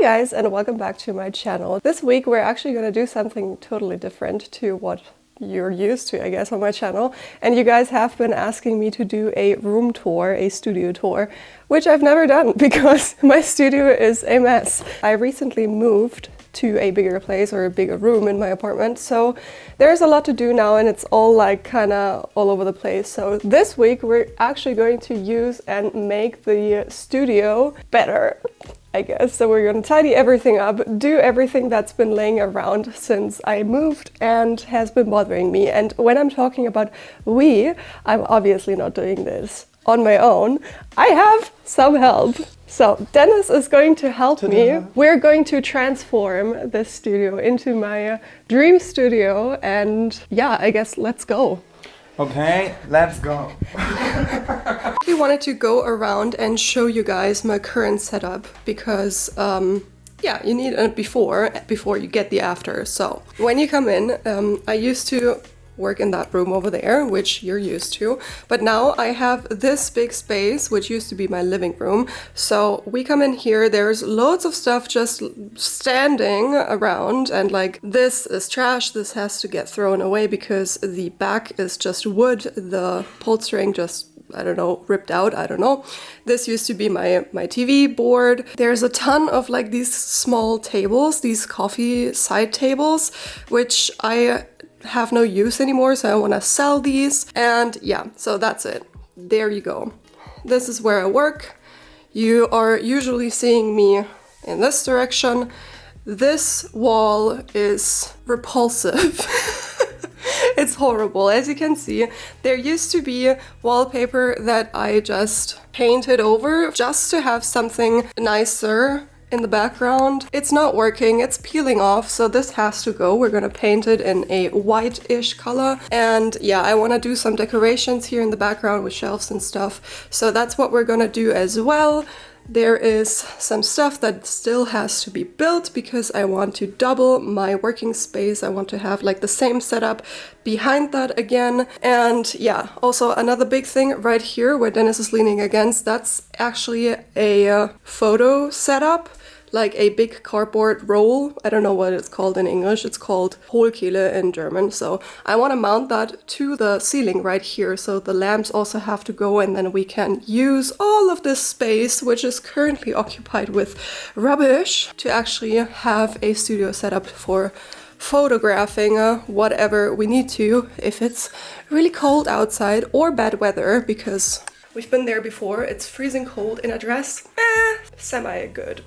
guys, and welcome back to my channel. This week we're actually going to do something totally different to what you're used to, I guess, on my channel. And you guys have been asking me to do a room tour, a studio tour, which I've never done because my studio is a mess. I recently moved to a bigger place or a bigger room in my apartment, so there's a lot to do now and it's all like kind of all over the place. So this week we're actually going to use and make the studio better, I guess. So we're going to tidy everything up, do everything that's been laying around since I moved and has been bothering me. And when I'm talking about we, I'm obviously not doing this on my own. I have some help. So Dennis is going to help me. We're going to transform this studio into my dream studio, and yeah, I guess let's go. Okay, let's go. I wanted to go around and show you guys my current setup because yeah, you need a before you get the after. So when you come in, I used to work in that room over there, which you're used to, but now I have this big space, which used to be my living room. So we come in here, there's loads of stuff just standing around, and like this is trash, this has to get thrown away because the back is just wood, the polstering just, I don't know, ripped out, I don't know. This used to be my TV board. There's a ton of like these small tables, these coffee side tables, which I have no use anymore, so I want to sell these. And yeah, so that's it. There you go. This is where I work. You are usually seeing me in this direction. This wall is repulsive. It's horrible. As you can see, there used to be wallpaper that I just painted over just to have something nicer in the background. It's not working, it's peeling off, so this has to go. We're gonna paint it in a white-ish color. And yeah, I want to do some decorations here in the background with shelves and stuff. So that's what we're gonna do as well. There is some stuff that still has to be built because I want to double my working space. I want to have like the same setup behind that again. And yeah, also another big thing right here where Dennis is leaning against, that's actually a photo setup, like a big cardboard roll. I don't know what it's called in English. It's called Hohlkehle in German. So I want to mount that to the ceiling right here. So the lamps also have to go, and then we can use all of this space, which is currently occupied with rubbish, to actually have a studio set up for photographing whatever we need to if it's really cold outside or bad weather, because we've been there before. It's freezing cold in a dress. Semi-good.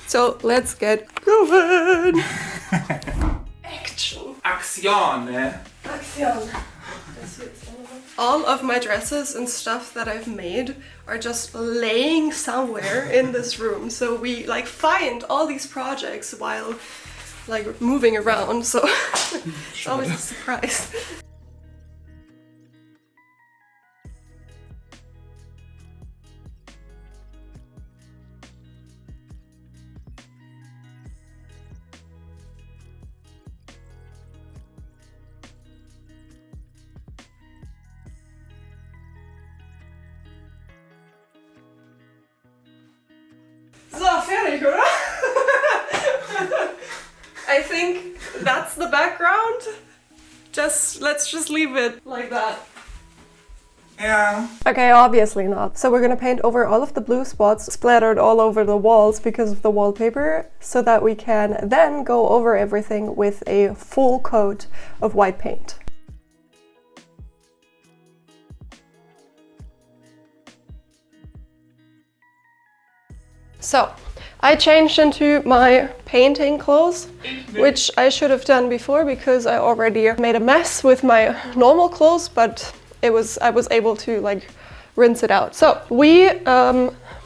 So let's get going. Action. Action. Action. All of my dresses and stuff that I've made are just laying somewhere in this room. So we like find all these projects while like moving around. So it's always a surprise. So, fertig, oder? I think that's the background. Let's just leave it like that. Yeah. Okay, obviously not. So we're gonna paint over all of the blue spots splattered all over the walls because of the wallpaper, so that we can then go over everything with a full coat of white paint. So, I changed into my painting clothes, which I should have done before because I already made a mess with my normal clothes, but I was able to like rinse it out. So we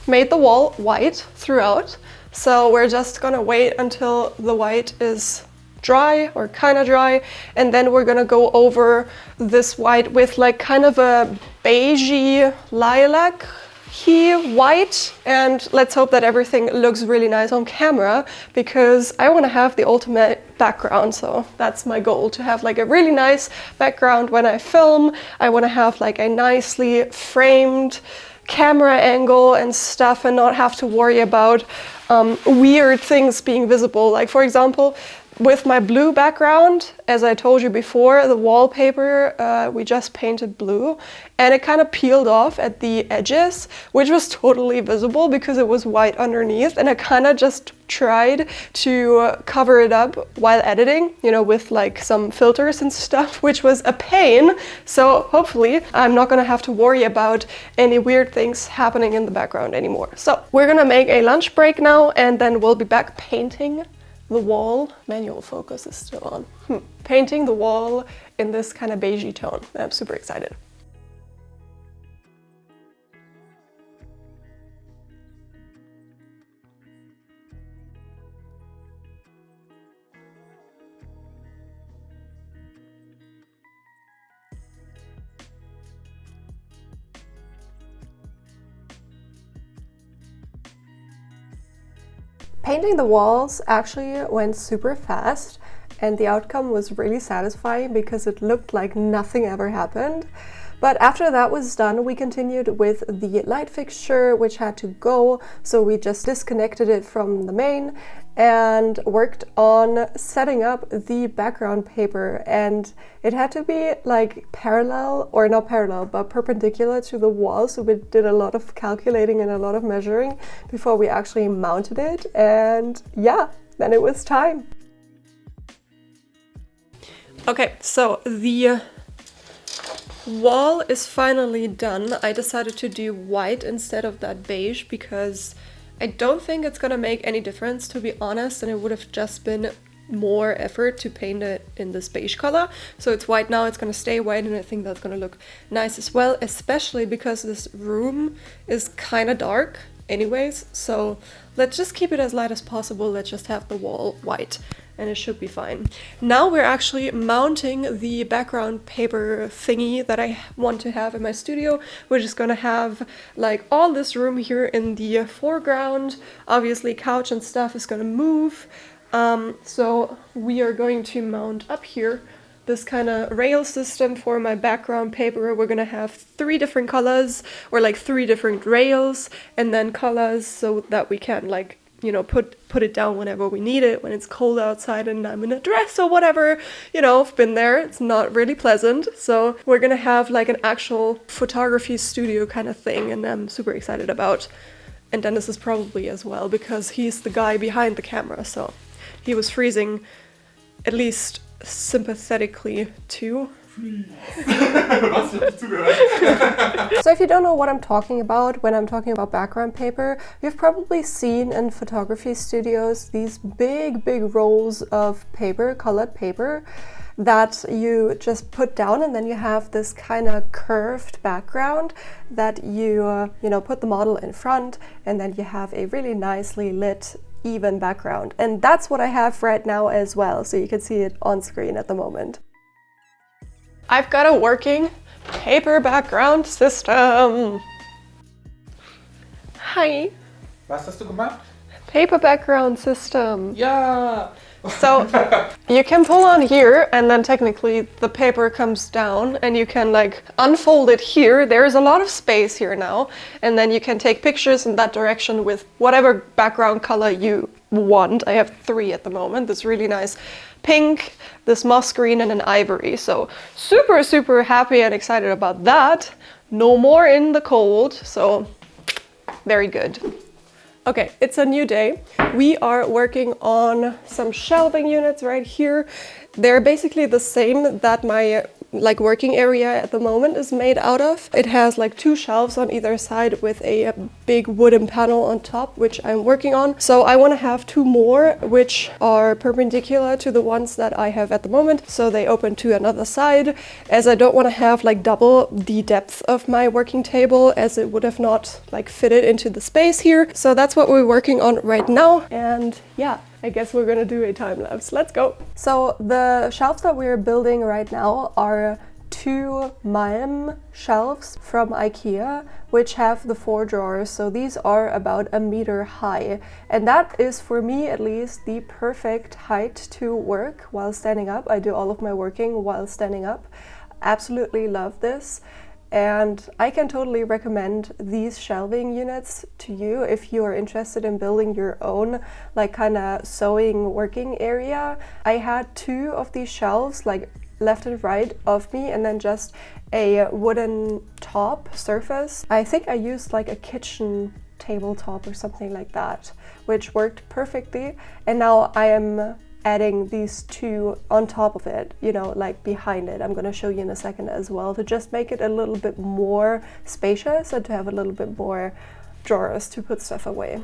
made the wall white throughout, so we're just gonna wait until the white is dry or kind of dry, and then we're gonna go over this white with like kind of a beigey lilac white, and let's hope that everything looks really nice on camera because I want to have the ultimate background. So that's my goal, to have like a really nice background when I film. I want to have like a nicely framed camera angle and stuff and not have to worry about weird things being visible. Like for example, with my blue background, as I told you before, the wallpaper, we just painted blue and it kind of peeled off at the edges, which was totally visible because it was white underneath, and I kind of just tried to cover it up while editing, you know, with like some filters and stuff, which was a pain. So hopefully I'm not gonna have to worry about any weird things happening in the background anymore. So we're gonna make a lunch break now and then we'll be back painting the wall. Manual focus is still on. Painting the wall in this kind of beigey tone. I'm super excited. Painting the walls actually went super fast and the outcome was really satisfying because it looked like nothing ever happened. But after that was done, we continued with the light fixture, which had to go, so we just disconnected it from the main and worked on setting up the background paper. And it had to be like parallel, or not parallel, but perpendicular to the wall, so we did a lot of calculating and a lot of measuring before we actually mounted it. And yeah, then it was time. Okay, so the wall is finally done. I decided to do white instead of that beige because I don't think it's gonna make any difference, to be honest, and it would have just been more effort to paint it in this beige color. So it's white now, it's gonna stay white, and I think that's gonna look nice as well, especially because this room is kind of dark anyways. So let's just keep it as light as possible. Let's just have the wall white and it should be fine. Now we're actually mounting the background paper thingy that I want to have in my studio. We're just gonna have like all this room here in the foreground. Obviously couch and stuff is gonna move. So we are going to mount up here this kind of rail system for my background paper. We're gonna have 3 different colors, or like 3 different rails, and then colors so that we can like, you know, put it down whenever we need it, when it's cold outside and I'm in a dress or whatever. You know, I've been there, it's not really pleasant. So we're gonna have like an actual photography studio kind of thing, and I'm super excited about. And Dennis is probably as well, because he's the guy behind the camera, so he was freezing, at least sympathetically too. So if you don't know what I'm talking about when I'm talking about background paper, you've probably seen in photography studios these big rolls of paper, colored paper, that you just put down, and then you have this kind of curved background that you put the model in front, and then you have a really nicely lit even background. And that's what I have right now as well, so you can see it on screen at the moment. I've got a working paper background system. Hi. Was hast du gemacht? Paper background system. Ja. So you can pull on here, and then technically the paper comes down and you can like unfold it here. There's a lot of space here now, and then you can take pictures in that direction with whatever background color you want. I have 3 at the moment. This really nice pink, this moss green, and an ivory. So super happy and excited about that. No more in the cold, so very good. Okay, it's a new day. We are working on some shelving units right here. They're basically the same that my working area at the moment is made out of. It has like 2 shelves on either side with a big wooden panel on top, which I'm working on. So I want to have 2 more, which are perpendicular to the ones that I have at the moment. So they open to another side, as I don't want to have like double the depth of my working table, as it would have not like fitted into the space here. So that's what we're working on right now. And yeah, I guess we're gonna do a time lapse. Let's go. So the shelves that we're building right now are 2 Malm shelves from IKEA, which have the 4 drawers. So these are about 1 meter high. And that is, for me at least, the perfect height to work while standing up. I do all of my working while standing up. Absolutely love this. and I can totally recommend these shelving units to you if you are interested in building your own like kind of sewing working area. I had 2 of these shelves like left and right of me, and then just a wooden top surface. I think I used like a kitchen tabletop or something like that, which worked perfectly. And now I am adding these 2 on top of it, you know, like behind it. I'm gonna show you in a second as well, to just make it a little bit more spacious and to have a little bit more drawers to put stuff away.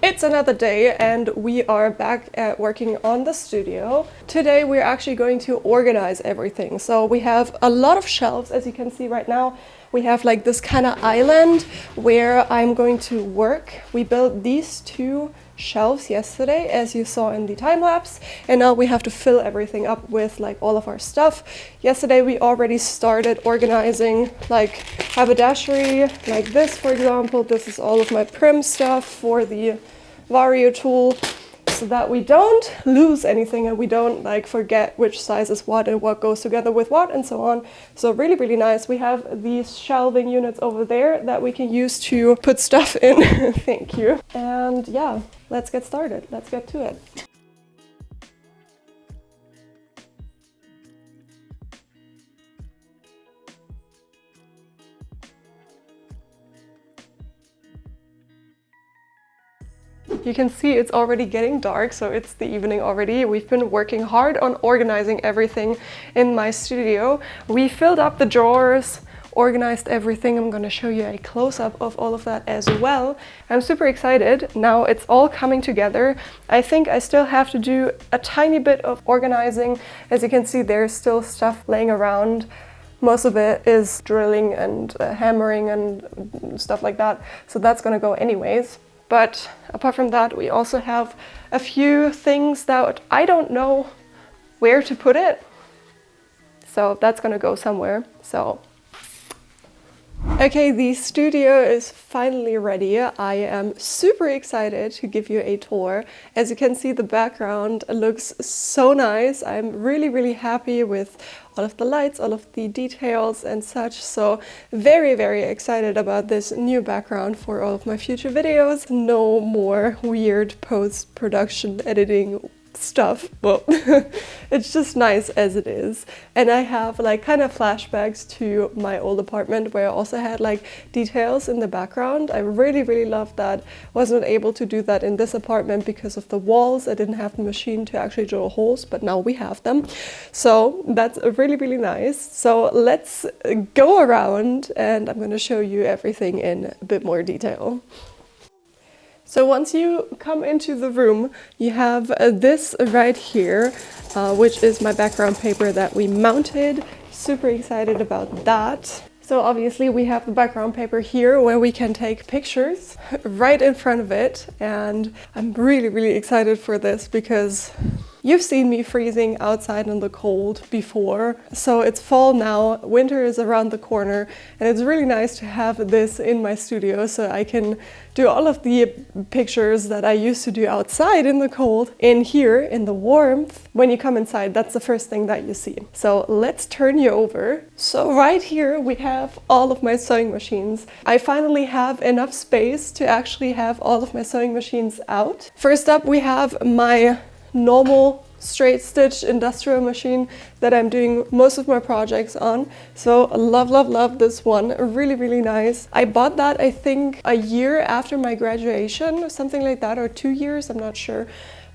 It's another day and we are back at working on the studio. Today we're actually going to organize everything. So we have a lot of shelves, as you can see right now. We have like this kind of island where I'm going to work. We built these 2 shelves yesterday, as you saw in the time lapse, and now we have to fill everything up with like all of our stuff. Yesterday we already started organizing like haberdashery, like this for example. This is all of my prim stuff for the Vario tool, so that we don't lose anything and we don't like forget which size is what and what goes together with what and so on. So really, really nice. We have these shelving units over there that we can use to put stuff in. Thank you. And yeah, let's get started. Let's get to it. You can see it's already getting dark, so it's the evening already. We've been working hard on organizing everything in my studio. We filled up the drawers, organized everything. I'm going to show you a close-up of all of that as well. I'm super excited. Now it's all coming together. I think I still have to do a tiny bit of organizing. As you can see, there's still stuff laying around. Most of it is drilling and hammering and stuff like that. So that's going to go anyways. But apart from that, we also have a few things that I don't know where to put it. So that's gonna go somewhere. So, okay, the studio is finally ready. I am super excited to give you a tour. As you can see, the background looks so nice. I'm really, really happy with all of the lights, all of the details and such. So very, very excited about this new background for all of my future videos. No more weird post-production editing stuff, but it's just nice as it is. And I have like kind of flashbacks to my old apartment where I also had like details in the background. I really, really loved that. Wasn't able to do that in this apartment because of the walls. I didn't have the machine to actually drill holes, but now we have them. So that's really, really nice. So let's go around and I'm going to show you everything in a bit more detail. So once you come into the room, you have this right here, which is my background paper that we mounted. Super excited about that. So obviously we have the background paper here where we can take pictures right in front of it. And I'm really, really excited for this because you've seen me freezing outside in the cold before. So it's fall now, winter is around the corner, and it's really nice to have this in my studio so I can do all of the pictures that I used to do outside in the cold in here in the warmth. When you come inside, that's the first thing that you see. So let's turn you over. So right here we have all of my sewing machines. I finally have enough space to actually have all of my sewing machines out. First up, we have my normal straight stitch industrial machine that I'm doing most of my projects on. So love, love, love this one. Really, really nice. I bought that I think a year after my graduation, something like that, or 2 years, I'm not sure.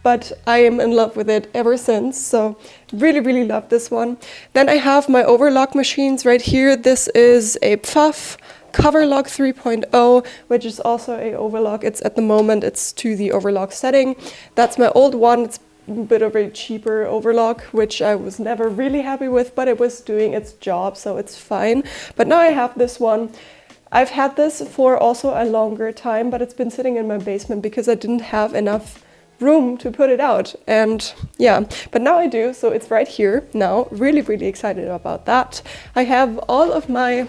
But I am in love with it ever since. So really, really love this one. Then I have my overlock machines right here. This is a Pfaff Coverlock 3.0, which is also a overlock. It's at the moment, it's to the overlock setting. That's my old one. It's a bit of a cheaper overlock, which I was never really happy with, but it was doing its job, so it's fine. But now I have this one. I've had this for also a longer time, but it's been sitting in my basement because I didn't have enough room to put it out. And yeah, but now I do, so it's right here now. Really, really excited about that. I have all of my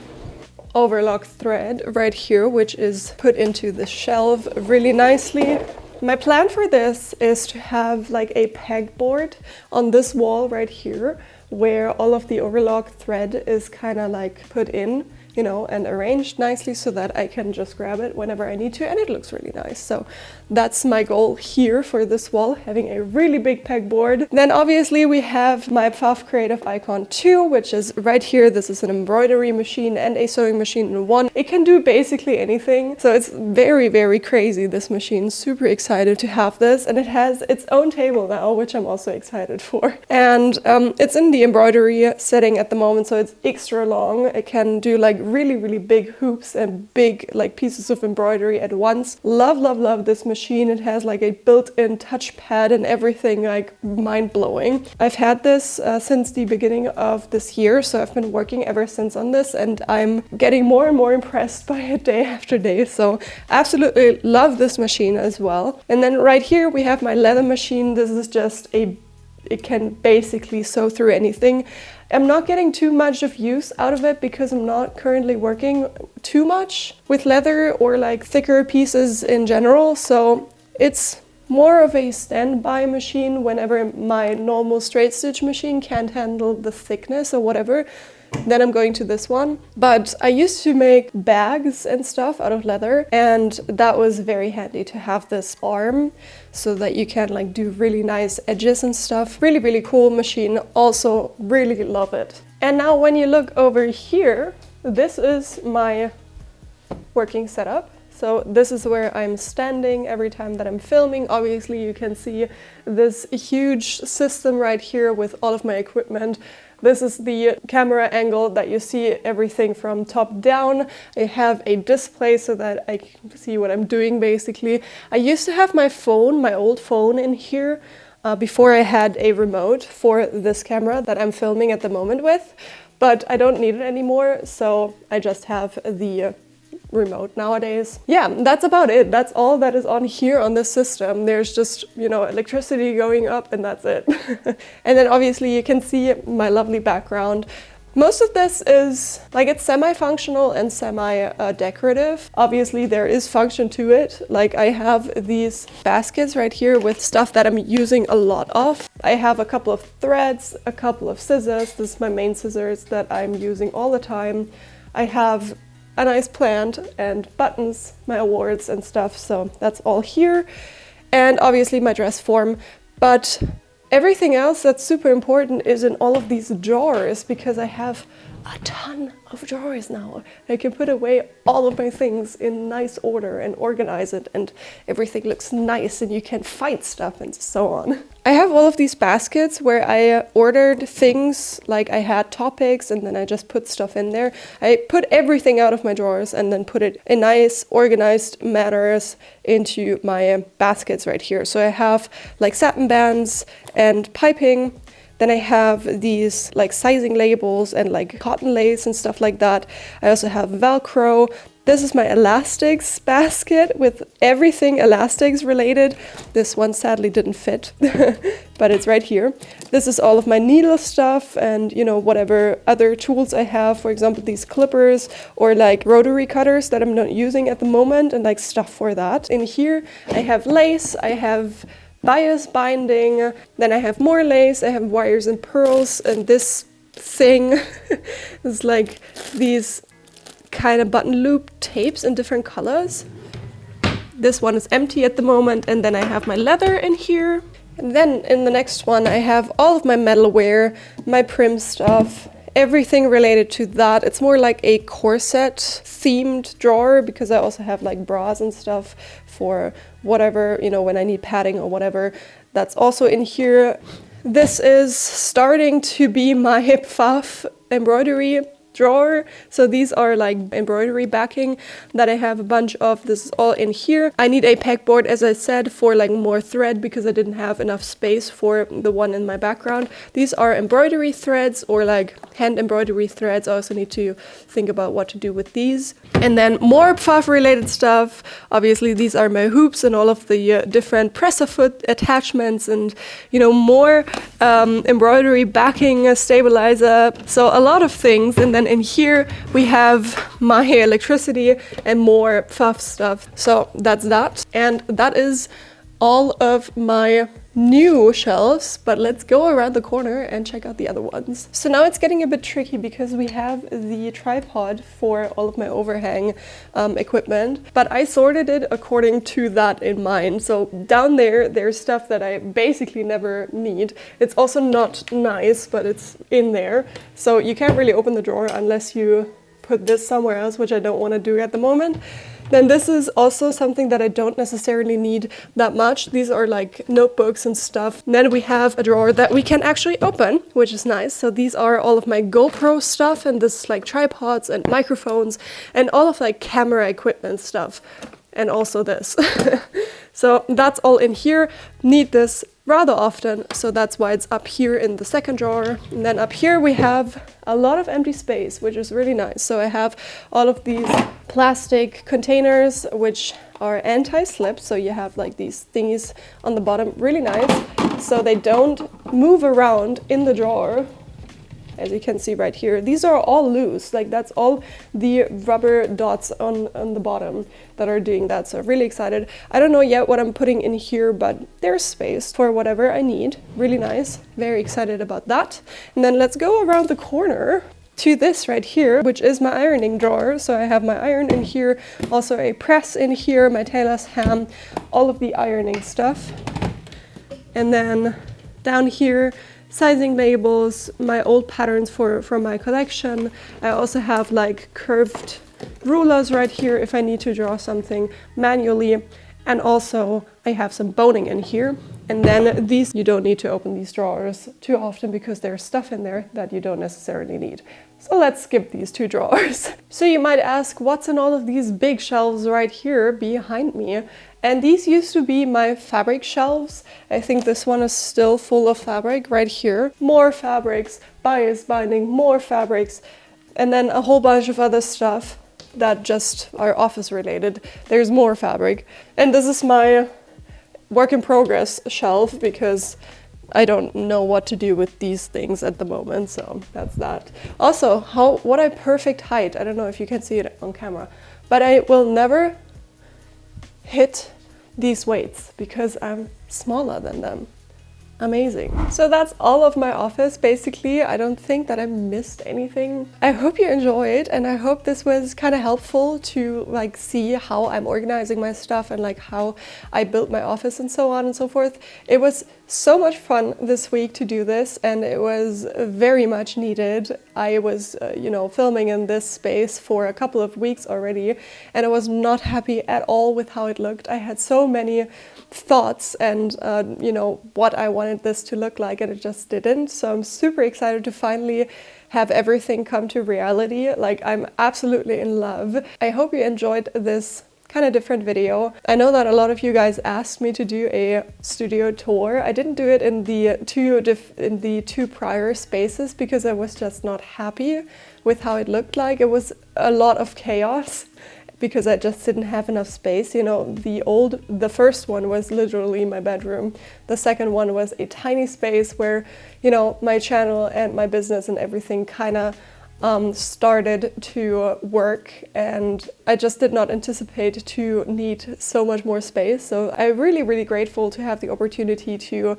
overlock thread right here, which is put into the shelf really nicely. my plan for this is to have like a pegboard on this wall right here, where all of the overlock thread is kind of like put in, you know, and arranged nicely so that I can just grab it whenever I need to, and it looks really nice. So that's my goal here for this wall, having a really big pegboard. Then obviously we have my Pfaff Creative Icon 2, which is right here. This is an embroidery machine and a sewing machine in one. It can do basically anything. So it's very, very crazy, this machine. Super excited to have this. And it has its own table now, which I'm also excited for. And it's in the embroidery setting at the moment, so it's extra long. It can do like really, really big hoops and big like pieces of embroidery at once. Love, love, love this machine. It has like a built-in touchpad and everything, like mind-blowing. I've had this since the beginning of this year, so I've been working ever since on this, and I'm getting more and more impressed by it day after day. So absolutely love this machine as well. And then right here we have my leather machine. This is just it can basically sew through anything. I'm not getting too much of use out of it because I'm not currently working too much with leather or like thicker pieces in general. So it's more of a standby machine whenever my normal straight stitch machine can't handle the thickness or whatever. Then I'm going to this one. But I used to make bags and stuff out of leather, and that was very handy to have this arm so that you can like do really nice edges and stuff. Really, really cool machine. Also really love it. And now when you look over here, this is my working setup. So this is where I'm standing every time that I'm filming. Obviously you can see this huge system right here with all of my equipment. This is the camera angle that you see everything from top down. I have a display so that I can see what I'm doing basically. I used to have my phone, my old phone in here before I had a remote for this camera that I'm filming at the moment with, but I don't need it anymore, so I just have the remote nowadays. Yeah, that's about it. That's all that is on here on this system. There's just, you know, electricity going up and that's it. And then obviously you can see my lovely background. Most of this is like it's semi-functional and semi-decorative. Obviously there is function to it. Like I have these baskets right here with stuff that I'm using a lot of. I have a couple of threads, a couple of scissors. This is my main scissors that I'm using all the time. I have a nice plant and buttons, my awards and stuff, so that's all here. And obviously my dress form, but everything else that's super important is in all of these drawers, because I have a ton of drawers now. I can put away all of my things in nice order and organize it, and everything looks nice and you can find stuff and so on. I have all of these baskets where I ordered things, like I had topics and then I just put stuff in there. I put everything out of my drawers and then put it in nice organized manners into my baskets right here. So I have like satin bands and piping. Then I have these like sizing labels and like cotton lace and stuff like that. I also have Velcro. This is my elastics basket with everything elastics related. This one sadly didn't fit, but it's right here. This is all of my needle stuff and, you know, whatever other tools I have. For example, these clippers or like rotary cutters that I'm not using at the moment, and like stuff for that. In here I have lace, I have bias binding, then I have more lace, I have wires and pearls, and this thing is like these kind of button loop tapes in different colors. This one is empty at the moment, and then I have my leather in here. And then in the next one I have all of my metalware, my prim stuff, everything related to that. It's more like a corset themed drawer, because I also have like bras and stuff for whatever, you know, when I need padding or whatever. That's also in here. This is starting to be my Pfaff embroidery drawer. So these are like embroidery backing that I have a bunch of. This is all in here. I need a pegboard, as I said, for like more thread, because I didn't have enough space for the one in my background. These are embroidery threads or like hand embroidery threads. I also need to think about what to do with these. And then more Pfaff related stuff. Obviously these are my hoops and all of the different presser foot attachments, and, you know, more embroidery backing, stabilizer. So a lot of things. And then in here we have my electricity and more Pfaff stuff. So that's that. And that is all of my new shelves, but let's go around the corner and check out the other ones. So now it's getting a bit tricky because we have the tripod for all of my overhang equipment, but I sorted it according to that in mind. So down there, there's stuff that I basically never need. It's also not nice, but it's in there. So you can't really open the drawer unless you put this somewhere else, which I don't want to do at the moment. Then this is also something that I don't necessarily need that much. These are like notebooks and stuff. And then we have a drawer that we can actually open, which is nice. So these are all of my GoPro stuff, and this is like tripods and microphones and all of like camera equipment stuff. And also this. So that's all in here. Need this rather often, so that's why it's up here in the second drawer. And then up here we have a lot of empty space, which is really nice. So I have all of these plastic containers which are anti-slip, so you have like these thingies on the bottom, really nice, so they don't move around in the drawer. As you can see right here, these are all loose, like that's all the rubber dots on the bottom that are doing that. So really excited. I don't know yet what I'm putting in here, but there's space for whatever I need. Really nice, very excited about that. And then let's go around the corner to this right here, which is my ironing drawer. So I have my iron in here, also a press in here, my tailor's ham, all of the ironing stuff. And then down here, sizing labels, my old patterns from my collection. I also have like curved rulers right here if I need to draw something manually. And also I have some boning in here. And then these, you don't need to open these drawers too often because there's stuff in there that you don't necessarily need. So let's skip these two drawers. So you might ask, what's in all of these big shelves right here behind me? And these used to be my fabric shelves. I think this one is still full of fabric right here. More fabrics, bias binding, more fabrics, and then a whole bunch of other stuff that just are office related. There's more fabric. And this is my work in progress shelf because I don't know what to do with these things at the moment, so that's that. Also, what a perfect height. I don't know if you can see it on camera, but I will never hit these weights because I'm smaller than them. Amazing. So that's all of my office basically. I don't think that I missed anything. I hope you enjoyed, and I hope this was kind of helpful to like see how I'm organizing my stuff and like how I built my office and so on and so forth. It was so much fun this week to do this, and it was very much needed. I was filming in this space for a couple of weeks already, and I was not happy at all with how it looked. I had so many thoughts and what I wanted this to look like, and it just didn't. So I'm super excited to finally have everything come to reality. Like, I'm absolutely in love. I hope you enjoyed this kind of different video. I know that a lot of you guys asked me to do a studio tour. I didn't do it in the two prior spaces because I was just not happy with how it looked like. It was a lot of chaos because I just didn't have enough space. The first one was literally my bedroom. The second one was a tiny space where, my channel and my business and everything kind of started to work, and I just did not anticipate to need so much more space. So I'm really, really grateful to have the opportunity to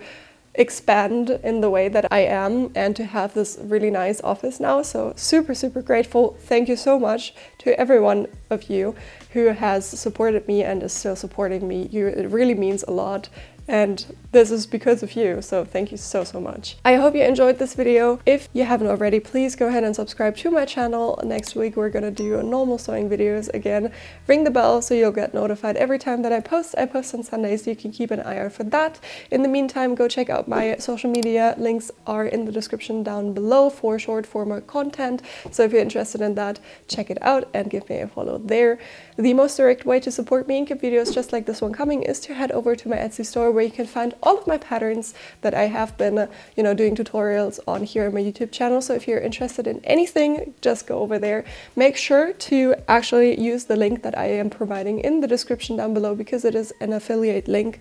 expand in the way that I am and to have this really nice office now. So super, super grateful. Thank you so much to every one of you who has supported me and is still supporting me. It really means a lot. And this is because of you, so thank you so, so much. I hope you enjoyed this video. If you haven't already, please go ahead and subscribe to my channel. Next week we're gonna do normal sewing videos again. Ring the bell so you'll get notified every time that I post. I post on Sundays, so you can keep an eye out for that. In the meantime, go check out my social media. Links are in the description down below for short form content. So if you're interested in that, check it out and give me a follow there. The most direct way to support me and keep videos just like this one coming is to head over to my Etsy store, where you can find all of my patterns that I have been, doing tutorials on here on my YouTube channel. So if you're interested in anything, just go over there. Make sure to actually use the link that I am providing in the description down below because it is an affiliate link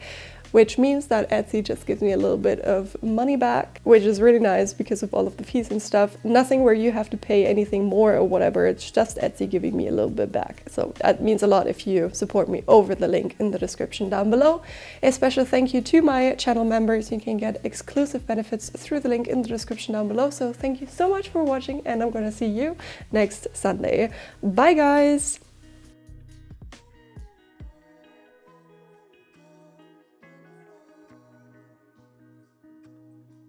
which means that Etsy just gives me a little bit of money back, which is really nice because of all of the fees and stuff. Nothing where you have to pay anything more or whatever, it's just Etsy giving me a little bit back. So that means a lot if you support me over the link in the description down below. A special thank you to my channel members. You can get exclusive benefits through the link in the description down below. So thank you so much for watching, and I'm gonna see you next Sunday. Bye guys!